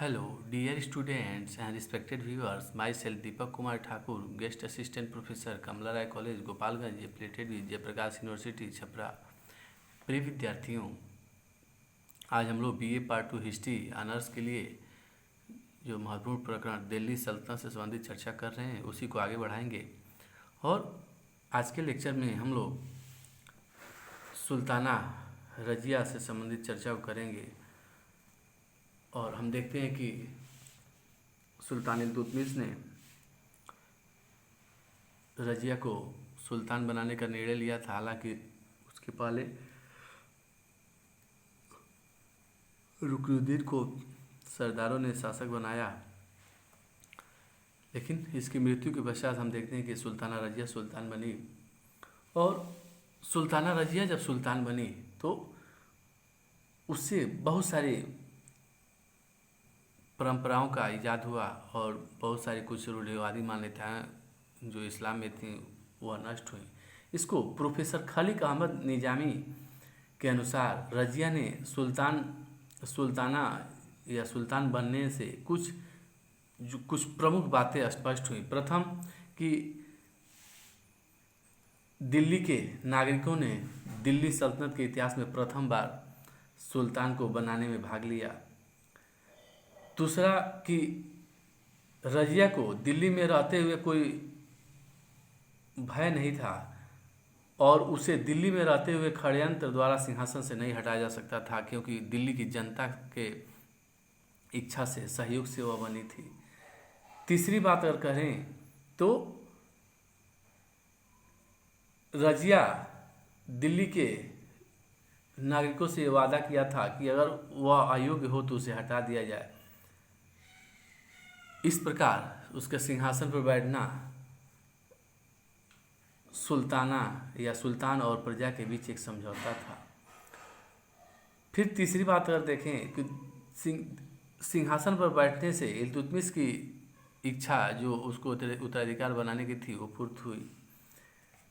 Hello, dear students and respected viewers. Myself Deepak Kumar Thakur, Guest Assistant Professor, Kamla Rai College, Gopalganj, affiliated with Jayaprakash university Chhapra. प्रिय विद्यार्थियों, आज हम लोग BA part 2 history honours के लिए जो महत्वपूर्ण प्रकरण दिल्ली सल्तनत से संबंधित चर्चा कर रहे हैं उसी को आगे बढ़ाएंगे। और आज के लेक्चर में हम लोग सुल्ताना रजिया से संबंधित चर्चा को करेंगे। और हम देखते हैं कि सुल्तान इल्तुतमिश ने रजिया को सुल्तान बनाने का निर्णय लिया था। हालांकि उसके पहले रुकनुद्दीन को सरदारों ने शासक बनाया, लेकिन इसकी मृत्यु के पश्चात हम देखते हैं कि सुल्ताना रजिया सुल्तान बनी। और सुल्ताना रजिया जब सुल्तान बनी तो उससे बहुत सारी परंपराओं का इजाद हुआ और बहुत सारी कुछ रूढ़िवादी मान्यताएं जो इस्लाम में थीं वह नष्ट हुई। इसको प्रोफेसर खलीक अहमद निजामी के अनुसार रजिया ने सुल्ताना या सुल्तान बनने से कुछ प्रमुख बातें स्पष्ट हुई। प्रथम कि दिल्ली के नागरिकों ने दिल्ली सल्तनत के इतिहास में प्रथम बार सुल्तान को बनाने में भाग लिया। दूसरा कि रजिया को दिल्ली में रहते हुए कोई भय नहीं था और उसे दिल्ली में रहते हुए षड्यंत्र द्वारा सिंहासन से नहीं हटाया जा सकता था, क्योंकि दिल्ली की जनता के इच्छा से सहयोग से वह बनी थी। तीसरी बात अगर कहें तो रजिया दिल्ली के नागरिकों से वादा किया था कि अगर वह अयोग्य हो तो उसे हटा दिया जाए। इस प्रकार उसके सिंहासन पर बैठना सुल्ताना या सुल्तान और प्रजा के बीच एक समझौता था। फिर तीसरी बात अगर देखें कि सिंहासन पर बैठने से इल्तुतमिश की इच्छा जो उसको उत्तराधिकार बनाने की थी वो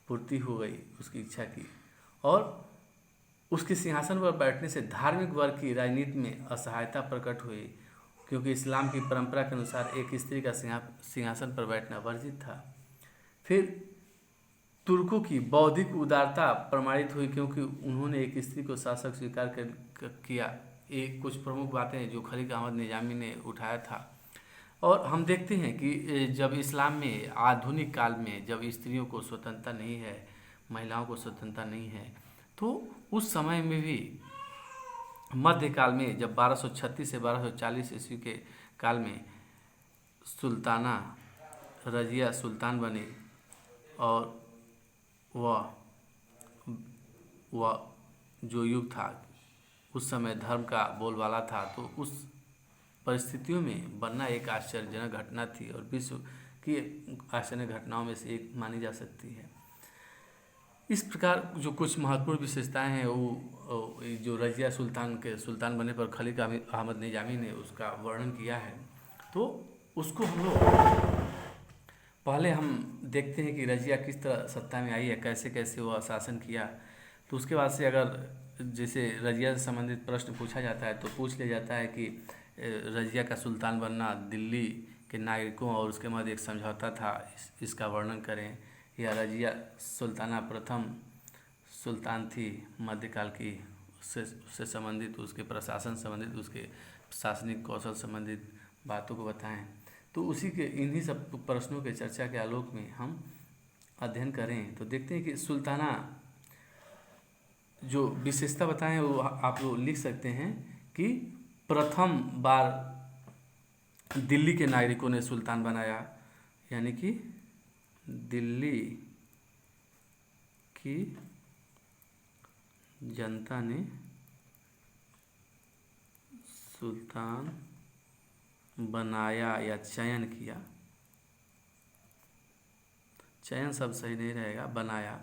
पूर्ति हो गई उसकी इच्छा की। और उसके सिंहासन पर बैठने से धार्मिक वर्ग की राजनीति में असहायता प्रकट हुई, क्योंकि इस्लाम की परंपरा के अनुसार एक स्त्री का सिंहासन पर बैठना वर्जित था। फिर तुर्कों की बौद्धिक उदारता प्रमाणित हुई, क्योंकि उन्होंने एक स्त्री को शासक स्वीकार किया। एक कुछ प्रमुख बातें जो खलीक अहमद निजामी ने उठाया था। और हम देखते हैं कि जब इस्लाम में आधुनिक काल में जब स्त्रियों को स्वतंत्रता नहीं है, महिलाओं को स्वतंत्रता नहीं है, तो उस समय में भी मध्यकाल में जब 1236 से 1240 ईस्वी के काल में सुल्ताना रजिया सुल्तान बनी और वह जो युग था उस समय धर्म का बोलबाला था, तो उस परिस्थितियों में बनना एक आश्चर्यजनक घटना थी और विश्व की आश्चर्य घटनाओं में से एक मानी जा सकती है। इस प्रकार जो कुछ महत्वपूर्ण विशेषताएं हैं वो जो रजिया सुल्तान बनने पर खलीक अहमद निजामी ने उसका वर्णन किया है, तो उसको पहले हम देखते हैं कि रजिया किस तरह सत्ता में आई है, कैसे कैसे वह शासन किया। तो उसके बाद से अगर जैसे रजिया से संबंधित प्रश्न पूछा जाता है तो पूछ लिया जाता है कि रजिया का सुल्तान बनना दिल्ली के नागरिकों और उसके मध्य एक समझौता था, इसका वर्णन करें। या रजिया सुल्ताना प्रथम सुल्तान थी मध्यकाल की, उससे संबंधित उसके प्रशासन संबंधित उसके प्रशासनिक कौशल संबंधित बातों को बताएं। तो उसी के इन्हीं सब प्रश्नों के चर्चा के आलोक में हम अध्ययन करें तो देखते हैं कि सुल्ताना जो विशेषता बताएं वो आप लोग लिख सकते हैं कि प्रथम बार दिल्ली के नागरिकों ने सुल्तान बनाया, यानी कि दिल्ली की जनता ने सुल्तान बनाया या चयन किया। चयन शब्द सही नहीं रहेगा, बनाया,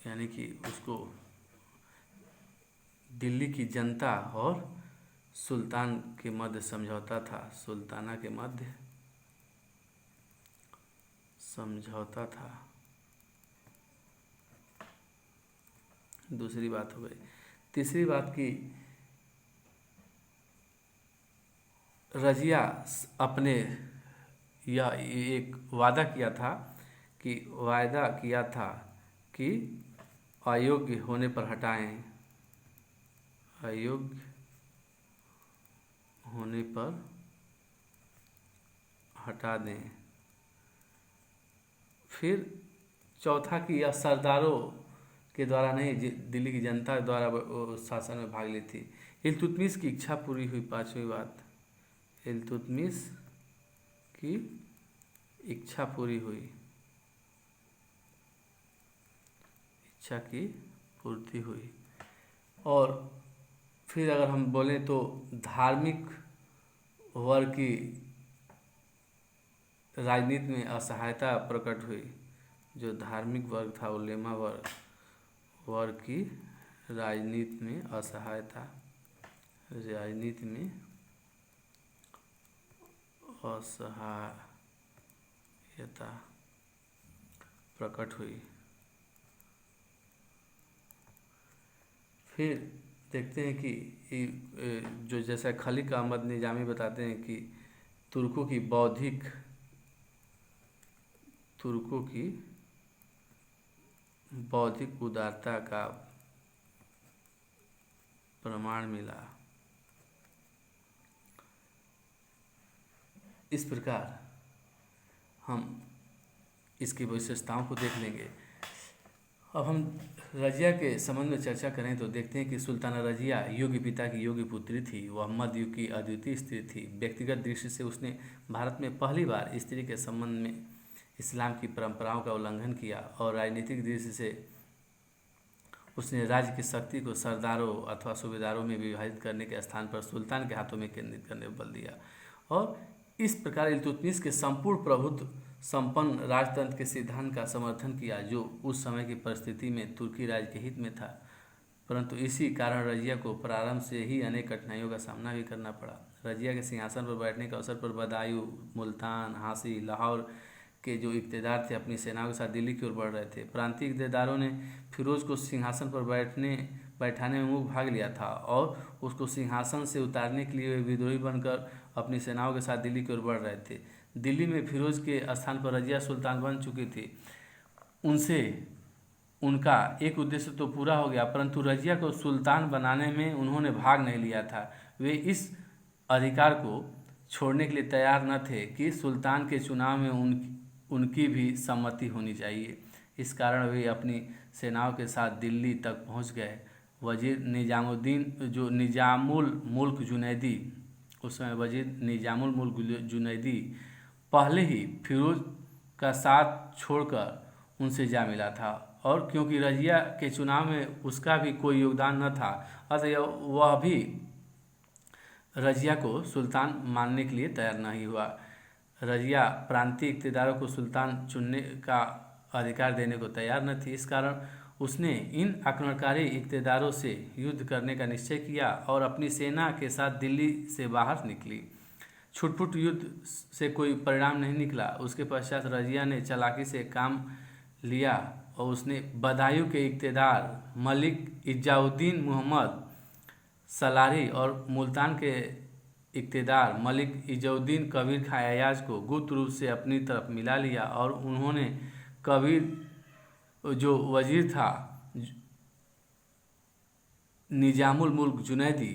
यानी कि उसको दिल्ली की जनता और सुल्तान के मध्य समझौता था, सुल्ताना के मध्य समझौता था। दूसरी बात हो गई। तीसरी बात की रजिया अपने यह एक वायदा किया था कि अयोग्य होने पर हटाएं, अयोग्य होने पर हटा दें। फिर चौथा कि यह सरदारों के द्वारा नहीं, दिल्ली की जनता द्वारा शासन में भाग ली थी। इल्तुतमिश की इच्छा पूरी हुई। पांचवी बात, इल्तुतमिश की इच्छा पूरी हुई, इच्छा की पूर्ति हुई। और फिर अगर हम बोलें तो धार्मिक वर्ग की राजनीति में असहायता प्रकट हुई। जो धार्मिक वर्ग था, उलेमा वर्ग की राजनीति में असहायता, राजनीति में असहायता प्रकट हुई। फिर देखते हैं कि जो जैसा खलीक अहमद निजामी बताते हैं कि तुर्कों की बौद्धिक उदारता का प्रमाण मिला। इस प्रकार हम इसकी विशेषताओं को देख लेंगे। अब हम रजिया के संबंध में चर्चा करें तो देखते हैं कि सुल्ताना रजिया योगी पिता की योगी पुत्री थी। वह मध्य युग की अद्वितीय स्त्री थी। व्यक्तिगत दृष्टि से उसने भारत में पहली बार स्त्री के संबंध में इस्लाम की परंपराओं का उल्लंघन किया और राजनीतिक दृष्टि से उसने राज्य की शक्ति को सरदारों अथवा सूबेदारों में विभाजित करने के स्थान पर सुल्तान के हाथों में केंद्रित करने पर बल दिया। और इस प्रकार इल्तुतमिश के संपूर्ण प्रभुत्व संपन्न राजतंत्र के सिद्धांत का समर्थन किया, जो उस समय की परिस्थिति में तुर्की राज्य के हित में था। परंतु इसी कारण रजिया को प्रारंभ से ही अनेक कठिनाइयों का सामना भी करना पड़ा। रजिया के सिंहासन पर बैठने के अवसर पर बदायूं, मुल्तान, हांसी, लाहौर के जो इक़्तिदार थे अपनी सेनाओं के साथ दिल्ली की ओर बढ़ रहे थे। प्रांतीय इक़्तिदारों ने फिरोज को सिंहासन पर बैठाने में मुँह भाग लिया था और उसको सिंहासन से उतारने के लिए वे विद्रोही बनकर अपनी सेनाओं के साथ दिल्ली की ओर बढ़ रहे थे। दिल्ली में फिरोज के स्थान पर रजिया सुल्तान बन चुकी थी। उनसे उनका एक उद्देश्य तो पूरा हो गया, परंतु रजिया को सुल्तान बनाने में उन्होंने भाग नहीं लिया था। वे इस अधिकार को छोड़ने के लिए तैयार न थे कि सुल्तान के चुनाव में उनकी भी सम्मति होनी चाहिए। इस कारण वे अपनी सेनाओं के साथ दिल्ली तक पहुंच गए। वजीर निजामुद्दीन जो निजामुल मुल्क जुनैदी, उस समय वजीर निजामुल मुल्क जुनैदी पहले ही फिरोज का साथ छोड़कर उनसे जा मिला था और क्योंकि रजिया के चुनाव में उसका भी कोई योगदान न था, अतः वह भी रजिया को सुल्तान मानने के लिए तैयार नहीं हुआ। रजिया प्रांतीय इक़्तिदारों को सुल्तान चुनने का अधिकार देने को तैयार न थी। इस कारण उसने इन आक्रमणकारी इक़्तिदारों से युद्ध करने का निश्चय किया और अपनी सेना के साथ दिल्ली से बाहर निकली। छुटपुट युद्ध से कोई परिणाम नहीं निकला। उसके पश्चात रजिया ने चालाकी से काम लिया और उसने बदायूं के इक़्तिदार मलिक इज्जाउद्दीन मुहम्मद सलारी और मुल्तान के इक़्तिदार मलिक इज्जाउद्दीन कबीर खां अय्याज को गुप्त रूप से अपनी तरफ मिला लिया और उन्होंने कबीर जो वजीर था निजामुल मुल्क जुनैदी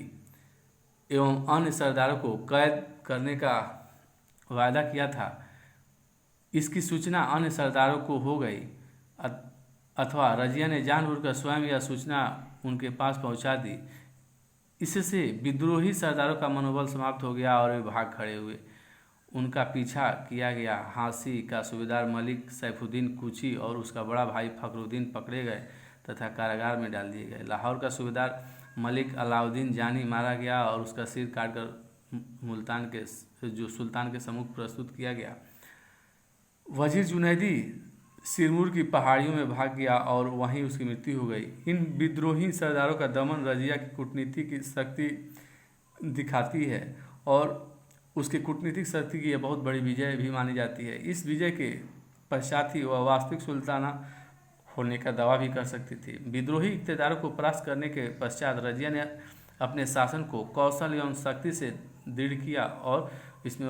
एवं अन्य सरदारों को कैद करने का वायदा किया था, इसकी सूचना अन्य सरदारों को हो गई अथवा रजिया ने जानबूझकर स्वयं यह सूचना उनके पास पहुंचा दी। इससे विद्रोही सरदारों का मनोबल समाप्त हो गया और वे भाग खड़े हुए। उनका पीछा किया गया। हांसी का सूबेदार मलिक सैफुद्दीन कुची और उसका बड़ा भाई फखरुद्दीन पकड़े गए तथा कारागार में डाल दिए गए। लाहौर का सूबेदार मलिक अलाउद्दीन जानी मारा गया और उसका सिर काटकर मुल्तान के जो सुल्तान के सम्मुख प्रस्तुत किया गया। वजीर जुनैदी सिरमौर की पहाड़ियों में भाग गया और वहीं उसकी मृत्यु हो गई। इन विद्रोही सरदारों का दमन रजिया की कूटनीति की शक्ति दिखाती है और उसकी कूटनीतिक शक्ति की यह बहुत बड़ी विजय भी मानी जाती है। इस विजय के पश्चात ही वह वास्तविक सुल्ताना होने का दावा भी कर सकती थी। विद्रोही इक़्तिदारों को परास्त करने के पश्चात रजिया ने अपने शासन को कौशल एवं शक्ति से दृढ़ किया और इसमें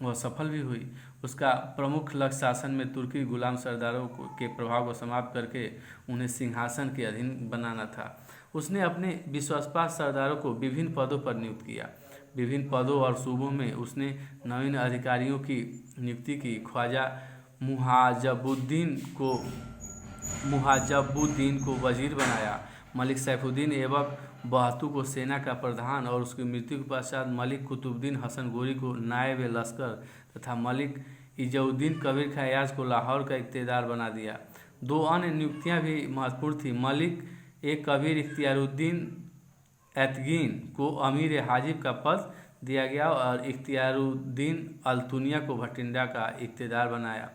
वह सफल भी हुई। उसका प्रमुख लक्ष्य शासन में तुर्की गुलाम सरदारों के प्रभाव को समाप्त करके उन्हें सिंहासन के अधीन बनाना था। उसने अपने विश्वासपात सरदारों को विभिन्न पदों पर नियुक्त किया। विभिन्न पदों और सूबों में उसने नवीन अधिकारियों की नियुक्ति की। ख्वाजा मुहाजबुद्दीन को वजीर बनाया। मलिक सैफुद्दीन ऐबक बहतू को सेना का प्रधान और उसकी मृत्यु के पश्चात मलिक कुतुबुद्दीन हसन गोरी को नायब लश्कर तथा मलिक इज़ुद्दीन कबीर ख़याज को लाहौर का इख्तियार बना दिया। दो अन्य नियुक्तियां भी महत्वपूर्ण थीं। मलिक कबीर इख्तियारुद्दीन एतगीन को अमीर हाजिब का पद दिया गया और इख्तियारुद्दीन अल-तुनिया को भटिंडा का इख्तियार बनाया।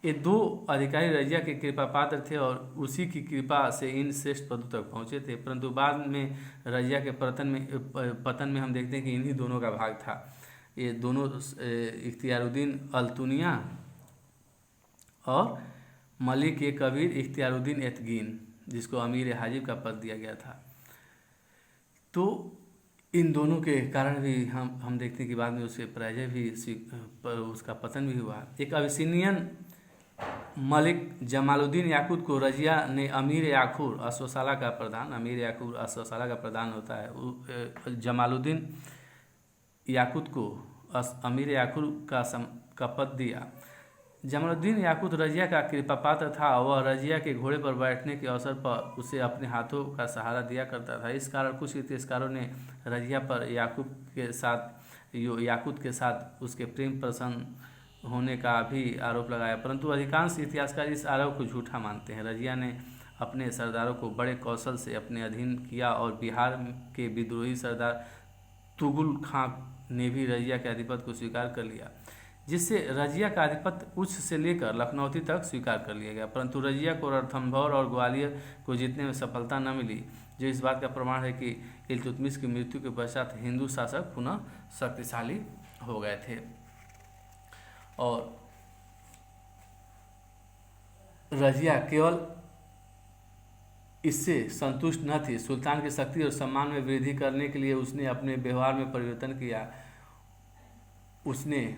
ये दो अधिकारी रजिया के कृपा पात्र थे और उसी की कृपा से इन श्रेष्ठ पदों तक पहुँचे थे। परंतु बाद में रजिया के पतन में हम देखते हैं कि इन्हीं दोनों का भाग था। ये दोनों इख्तियारुद्दीन अल-तुनिया और मलिक कबीर इख्तियारुद्दीन एतगीन, जिसको अमीर हाजिब का पद दिया गया था। तो इन दोनों के कारण भी हम देखते हैं कि बाद में उसके पराजय भी, उसका पतन भी हुआ। एक अबिसिनियन मलिक जमालुद्दीन याकूत को रजिया ने अमीर याकूर अस्वसाला का प्रधान होता है। जमालुद्दीन याकूत को अमीर याकूर का पद दिया। जमालुद्दीन याकूत रजिया का कृपापात्र था। वह रजिया के घोड़े पर बैठने के अवसर पर उसे अपने हाथों का सहारा दिया करता था। इस कारण कुछ इतिहासकारों ने रजिया पर याकूत के साथ उसके प्रेम प्रसन्न होने का भी आरोप लगाया, परंतु अधिकांश इतिहासकार इस आरोप को झूठा मानते हैं। रजिया ने अपने सरदारों को बड़े कौशल से अपने अधीन किया और बिहार के विद्रोही सरदार तुगुल खां ने भी रजिया के आधिपत्य को स्वीकार कर लिया, जिससे रजिया का आधिपत्य उच्च से लेकर लखनौती तक स्वीकार कर लिया गया। परंतु रजिया को रणथंभौर और ग्वालियर को जीतने में सफलता न मिली, जो इस बात का प्रमाण है कि इल्तुतमिश की मृत्यु के पश्चात हिंदू शासक पुनः शक्तिशाली हो गए थे। और रजिया केवल इससे संतुष्ट न थी। सुल्तान की शक्ति और सम्मान में वृद्धि करने के लिए उसने अपने व्यवहार में परिवर्तन किया। उसने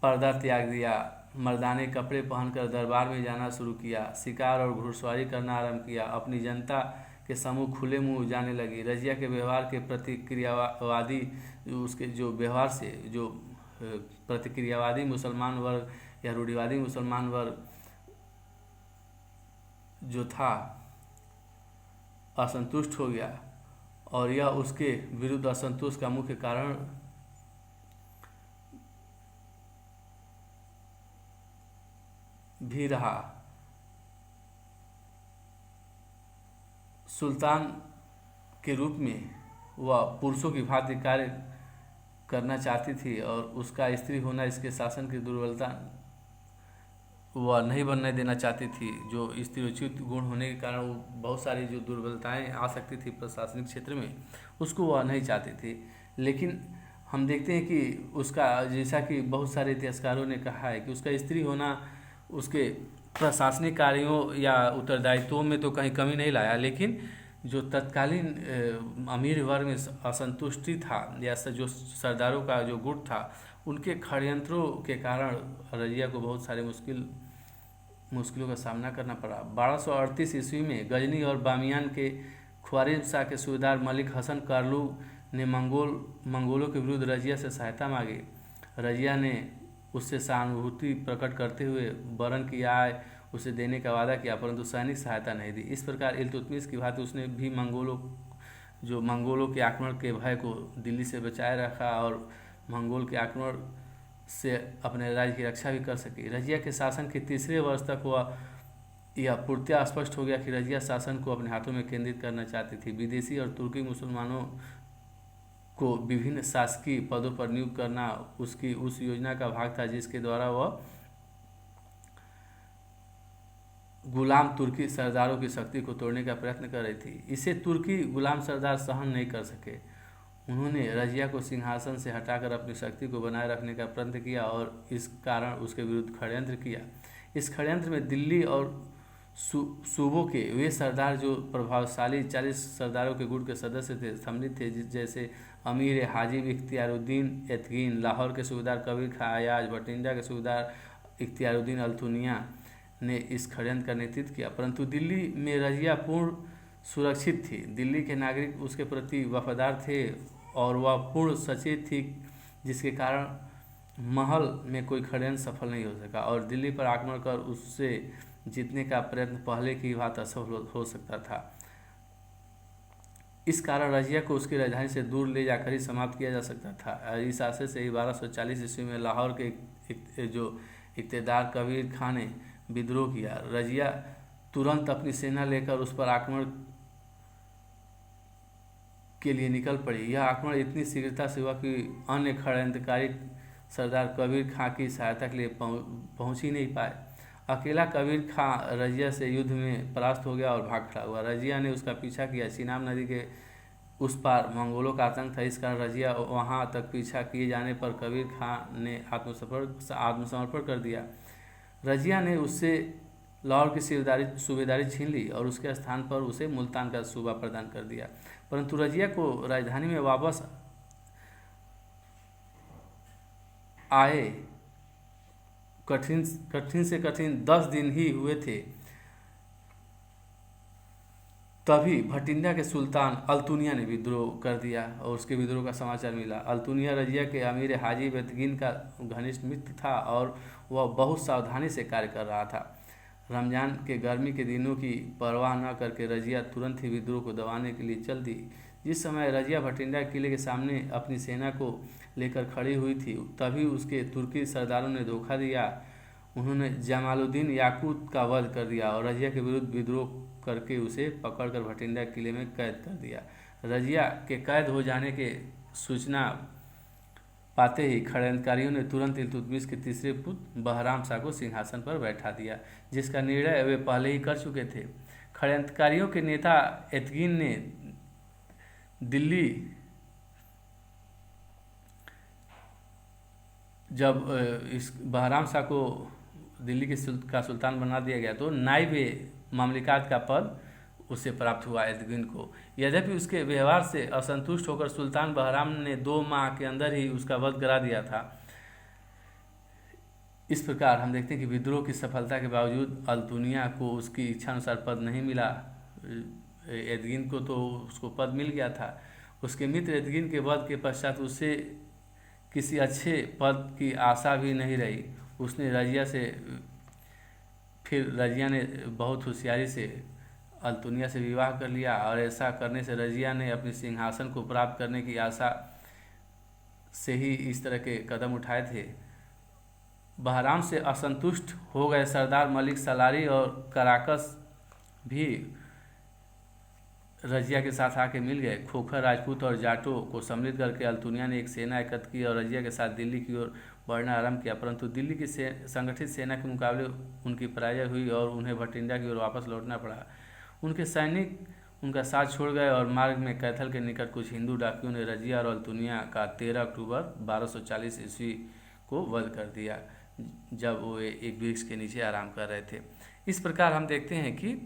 पर्दा त्याग दिया, मर्दाने कपड़े पहनकर दरबार में जाना शुरू किया, शिकार और घुड़सवारी करना आरंभ किया, अपनी जनता के समूह खुले मुंह जाने लगी। रजिया के व्यवहार के प्रतिक्रियावादी उसके जो व्यवहार से जो प्रतिक्रियावादी मुसलमान वर्ग या रूढ़िवादी मुसलमान वर्ग जो था असंतुष्ट हो गया और यह उसके विरुद्ध असंतोष का मुख्य कारण भी रहा। सुल्तान के रूप में वह पुरुषों की भांति कार्य करना चाहती थी और उसका स्त्री होना इसके शासन की दुर्बलता वह नहीं बनने देना चाहती थी। जो स्त्रीउचित गुण होने के कारण वो बहुत सारी जो दुर्बलताएं आ सकती थी प्रशासनिक क्षेत्र में, उसको वह नहीं चाहती थी। लेकिन हम देखते हैं कि उसका, जैसा कि बहुत सारे इतिहासकारों ने कहा है कि उसका स्त्री होना उसके प्रशासनिक कार्यों या उत्तरदायित्वों में तो कहीं कमी नहीं लाया, लेकिन जो तत्कालीन अमीर वर्ग में असंतुष्टि था या जो सरदारों का जो गुट था, उनके षड्यंत्रों के कारण रजिया को बहुत सारे मुश्किलों का सामना करना पड़ा। 1238 ईस्वी में गजनी और बामियान के ख्वारिज़म शाह के सूबेदार मलिक हसन कारलू ने मंगोलों के विरुद्ध रजिया से सहायता मांगी। रजिया ने उससे सहानुभूति प्रकट करते हुए बरन की आय उसे देने का वादा किया, परंतु सैनिक सहायता नहीं दी। इस प्रकार इल्तुतमिश की भांति उसने भी मंगोलों के आक्रमण के भय को दिल्ली से बचाए रखा और मंगोल के आक्रमण से अपने राज्य की रक्षा भी कर सकी। रजिया के शासन के तीसरे वर्ष तक यह पूर्णतः स्पष्ट हो गया कि रजिया शासन को अपने हाथों में केंद्रित करना चाहती थी। विदेशी और तुर्की मुसलमानों को विभिन्न शासकीय पदों पर नियुक्त करना उसकी उस योजना का भाग था जिसके द्वारा वह गुलाम तुर्की सरदारों की शक्ति को तोड़ने का प्रयत्न कर रही थी। इसे तुर्की गुलाम सरदार सहन नहीं कर सके। उन्होंने रजिया को सिंहासन से हटाकर अपनी शक्ति को बनाए रखने का प्रयत्न किया और इस कारण उसके विरुद्ध षड्यंत्र किया। इस षड्यंत्र में दिल्ली और सूबों के वे सरदार जो प्रभावशाली 40 सरदारों के गुट के सदस्य थे सम्मिलित थे, जैसे अमीर हाजिब इख्तियारुद्दीन एतगीन, लाहौर के सूबेदार कबीर खां अयाज, भटिंडा के सूबेदार इख्तियारुद्दीन अल्तुनिया ने इस षड्यंत्र का नेतृत्व किया। परंतु दिल्ली में रजिया पूर्ण सुरक्षित थी। दिल्ली के नागरिक उसके प्रति वफादार थे और वह पूर्ण सचेत थी, जिसके कारण महल में कोई षड्यंत्र सफल नहीं हो सका और दिल्ली पर आक्रमण कर उससे जीतने का प्रयत्न पहले की बात असफल हो सकता था। इस कारण रजिया को उसकी राजधानी से दूर ले जाकर ही समाप्त किया जा सकता था। इस आशय से ही 1240 ईस्वी में लाहौर के जो इख्तियार कबीर खां ने विद्रोह किया। रजिया तुरंत अपनी सेना लेकर उस पर आक्रमण के लिए निकल पड़ी। यह आक्रमण इतनी शीघ्रता से हुआ कि अन्य षड्यंत्रकारी सरदार कबीर खां की सहायता के लिए पहुंच ही नहीं पाए। अकेला कबीर खां रजिया से युद्ध में परास्त हो गया और भाग खड़ा हुआ। रजिया ने उसका पीछा किया। चिनाब नदी के उस पार मंगोलों का आतंक था, इस कारण रजिया वहां तक पीछा किए जाने पर कबीर खां ने आत्मसमर्पण कर दिया। रजिया ने उससे लाहौर की सूबेदारी छीन ली और उसके स्थान पर उसे मुल्तान का सूबा प्रदान कर दिया। परंतु रजिया को राजधानी में वापस आए कठिन से कठिन 10 दिन ही हुए थे, तभी भटिंडा के सुल्तान अल्तुनिया ने विद्रोह कर दिया और उसके विद्रोह का समाचार मिला। अल्तुनिया रजिया के अमीर हाजी बेतगीन का घनिष्ठ मित्र था और वह बहुत सावधानी से कार्य कर रहा था। रमजान के गर्मी के दिनों की परवाह न करके रजिया तुरंत ही विद्रोह को दबाने के लिए चल दी। जिस समय रजिया भटिंडा किले के सामने अपनी सेना को लेकर खड़ी हुई थी, तभी उसके तुर्की सरदारों ने धोखा दिया। उन्होंने जमालुद्दीन याकूत का वध कर दिया और रजिया के विरुद्ध विद्रोह करके उसे पकड़कर भटिंडा किले में कैद कर दिया। रजिया के कैद हो जाने के सूचना पाते ही षड्यंत्रकारियों ने तुरंत इल्तुतमिश के तीसरे पुत्र बहराम शाह को सिंहासन पर बैठा दिया, जिसका निर्णय वे पहले ही कर चुके थे। षड्यंत्रकारियों के नेता एतगीन ने दिल्ली जब इस बहराम शाह को दिल्ली का सुल्तान बना दिया गया तो नाइब मामलिकात का पद उसे प्राप्त हुआ एतगीन को। यद्यपि उसके व्यवहार से असंतुष्ट होकर सुल्तान बहराम ने 2 माह के अंदर ही उसका वध करा दिया था। इस प्रकार हम देखते हैं कि विद्रोह की सफलता के बावजूद अल्तुनिया को उसकी इच्छा अनुसार पद नहीं मिला। एतगीन को तो उसको पद मिल गया था। उसके मित्र एतगीन के वध के पश्चात उसे किसी अच्छे पद की आशा भी नहीं रही। उसने रजिया ने बहुत होशियारी से अल्तुनिया से विवाह कर लिया और ऐसा करने से रजिया ने अपने सिंहासन को प्राप्त करने की आशा से ही इस तरह के कदम उठाए थे। बहराम से असंतुष्ट हो गए सरदार मलिक सलारी और कराकस भी रजिया के साथ आके मिल गए। खोखर राजपूत और जाटों को सम्मिलित करके अल्तुनिया ने एक सेना एकत्र की और रजिया के साथ दिल्ली की ओर बढ़ना आरंभ किया। परंतु दिल्ली की संगठित सेना के मुकाबले उनकी पराजय हुई और उन्हें भटिंडा की ओर वापस लौटना पड़ा। उनके सैनिक उनका साथ छोड़ गए और मार्ग में कैथल के निकट कुछ हिंदू डाकियों ने रजिया और अल्तुनिया का 13 अक्टूबर 1240 ईस्वी को वध कर दिया, जब वो एक वृक्ष के नीचे आराम कर रहे थे। इस प्रकार हम देखते हैं कि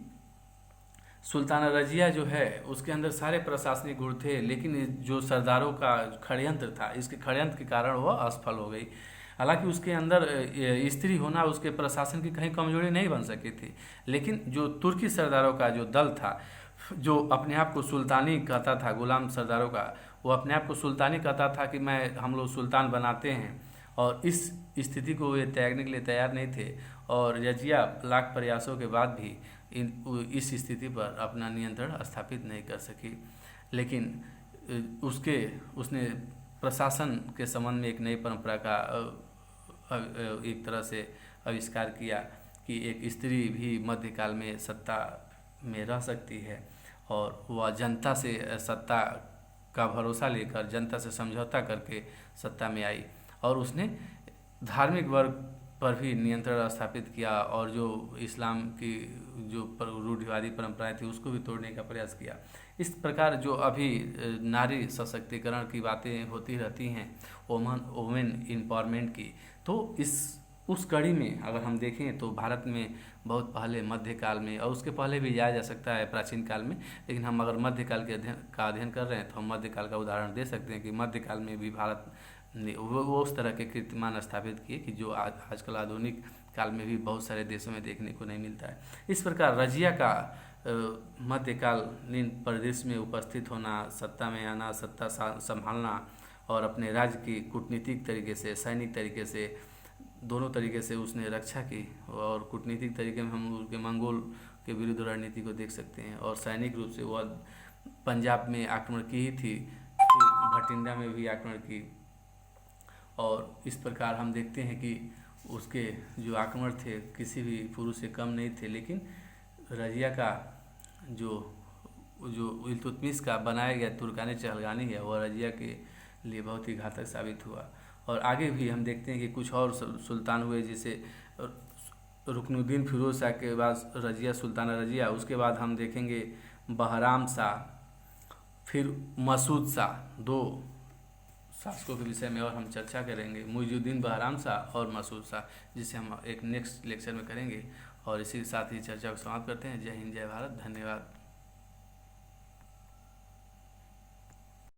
सुल्ताना रजिया जो है उसके अंदर सारे प्रशासनिक गुण थे, लेकिन जो सरदारों का षड्यंत्र था, इसके षड्यंत्र के कारण वह असफल हो गई। हालांकि उसके अंदर स्त्री होना उसके प्रशासन की कहीं कमजोरी नहीं बन सकी थी, लेकिन जो तुर्की सरदारों का जो दल था, जो अपने आप को सुल्तानी कहता था, गुलाम सरदारों का, वो अपने आप को सुल्तानी कहता था कि हम लोग सुल्तान बनाते हैं, और इस स्थिति को वे त्यागने के लिए तैयार नहीं थे। और रजिया लाख प्रयासों के बाद भी इस स्थिति पर अपना नियंत्रण स्थापित नहीं कर सकी। लेकिन उसने प्रशासन के संबंध में एक नई परंपरा का एक तरह से आविष्कार किया कि एक स्त्री भी मध्यकाल में सत्ता में रह सकती है, और वह जनता से सत्ता का भरोसा लेकर जनता से समझौता करके सत्ता में आई, और उसने धार्मिक वर्ग पर भी नियंत्रण स्थापित किया और जो इस्लाम की जो रूढ़िवादी परंपराएं थी उसको भी तोड़ने का प्रयास किया। इस प्रकार जो अभी नारी सशक्तिकरण की बातें होती रहती हैं, वुमेन एम्पावरमेंट की, तो इस उस कड़ी में अगर हम देखें तो भारत में बहुत पहले मध्यकाल में, और उसके पहले भी जाया जा सकता है प्राचीन काल में, लेकिन हम अगर मध्यकाल के अध्ययन कर रहे हैं तो हम मध्यकाल का उदाहरण दे सकते हैं कि मध्यकाल में भी भारत ने वो उस तरह के कीर्तिमान स्थापित किए कि जो आजकल आधुनिक काल में भी बहुत सारे देशों में देखने को नहीं मिलता है। इस प्रकार रजिया का मध्यकालीन परिदृश्य में उपस्थित होना, सत्ता में आना, सत्ता संभालना और अपने राज्य की कूटनीतिक तरीके से, सैनिक तरीके से, दोनों तरीके से उसने रक्षा की। और कूटनीतिक तरीके में हम उसके मंगोल के विरुद्ध रणनीति को देख सकते हैं, और सैनिक रूप से वह पंजाब में आक्रमण की ही थी, फिर भटिंडा में भी आक्रमण की। और इस प्रकार हम देखते हैं कि उसके जो आक्रमण थे किसी भी पुरुष से कम नहीं थे, लेकिन रजिया का जो जो इल्तुतमिश का बनाया गया तुर्कानी चहलगानी है वह रजिया के लिए बहुत ही घातक साबित हुआ। और आगे भी हम देखते हैं कि कुछ और सुल्तान हुए, जैसे रुकनुद्दीन फिरोज शाह के बाद रजिया, सुल्ताना रजिया, उसके बाद हम देखेंगे बहराम शाह, फिर मसूद शाह। दो शासकों के विषय में और हम चर्चा करेंगे, मुइजुद्दीन बहराम शाह और मसूद शाह, जिसे हम एक नेक्स्ट लेक्चर में करेंगे। और इसी के साथ ही चर्चा को समाप्त करते हैं। जय हिंद, जय भारत, धन्यवाद।